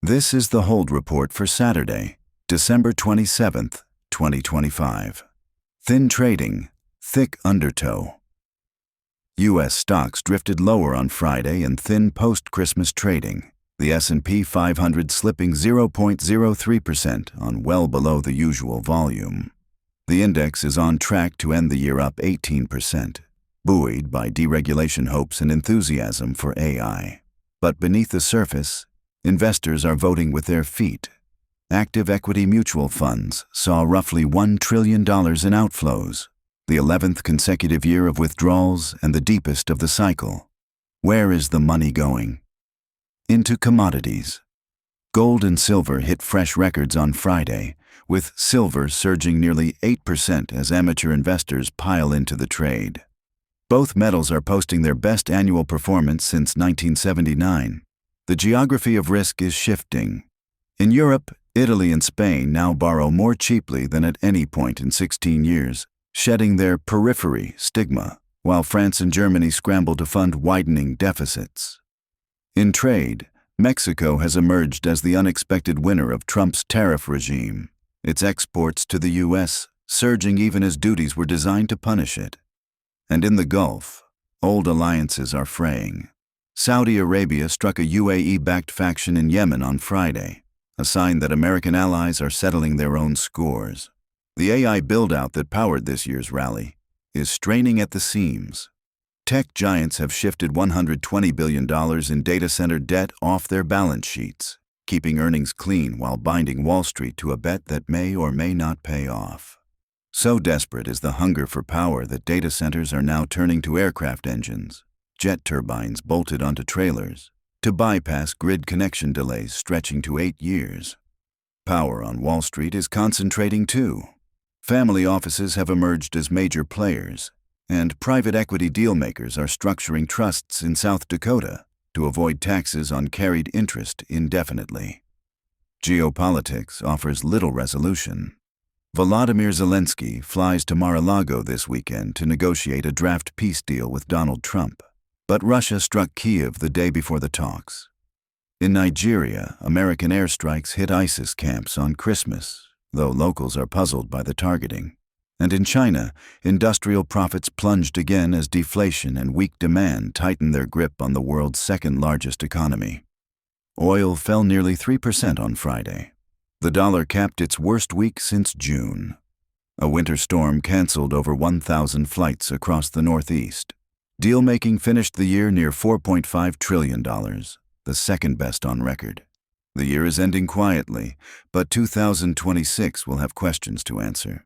This is the Hold Report for Saturday, December 27th, 2025. Thin trading, thick undertow. U.S. stocks drifted lower on Friday in thin post-Christmas trading, the S&P 500 slipping 0.03% on well below the usual volume. The index is on track to end the year up 18%, buoyed by deregulation hopes and enthusiasm for AI. But beneath the surface, investors are voting with their feet. Active equity mutual funds saw roughly $1 trillion in outflows, the 11th consecutive year of withdrawals and the deepest of the cycle. Where is the money going? Into commodities. Gold and silver hit fresh records on Friday, with silver surging nearly 8% as amateur investors pile into the trade. Both metals are posting their best annual performance since 1979. The geography of risk is shifting. In Europe, Italy and Spain now borrow more cheaply than at any point in 16 years, shedding their periphery stigma, while France and Germany scramble to fund widening deficits. In trade, Mexico has emerged as the unexpected winner of Trump's tariff regime, its exports to the U.S. surging even as duties were designed to punish it. And in the Gulf, old alliances are fraying. Saudi Arabia struck a UAE-backed faction in Yemen on Friday, a sign that American allies are settling their own scores. The AI build-out that powered this year's rally is straining at the seams. Tech giants have shifted $120 billion in data center debt off their balance sheets, keeping earnings clean while binding Wall Street to a bet that may or may not pay off. So desperate is the hunger for power that data centers are now turning to aircraft engines, jet turbines bolted onto trailers, to bypass grid connection delays stretching to 8 years. Power on Wall Street is concentrating too. Family offices have emerged as major players, and private equity dealmakers are structuring trusts in South Dakota to avoid taxes on carried interest indefinitely. Geopolitics offers little resolution. Volodymyr Zelensky flies to Mar-a-Lago this weekend to negotiate a draft peace deal with Donald Trump. But Russia struck Kyiv the day before the talks. In Nigeria, American airstrikes hit ISIS camps on Christmas, though locals are puzzled by the targeting. And in China, industrial profits plunged again as deflation and weak demand tightened their grip on the world's second-largest economy. Oil fell nearly 3% on Friday. The dollar capped its worst week since June. A winter storm canceled over 1,000 flights across the Northeast. Deal-making finished the year near $4.5 trillion, the second best on record. The year is ending quietly, but 2026 will have questions to answer.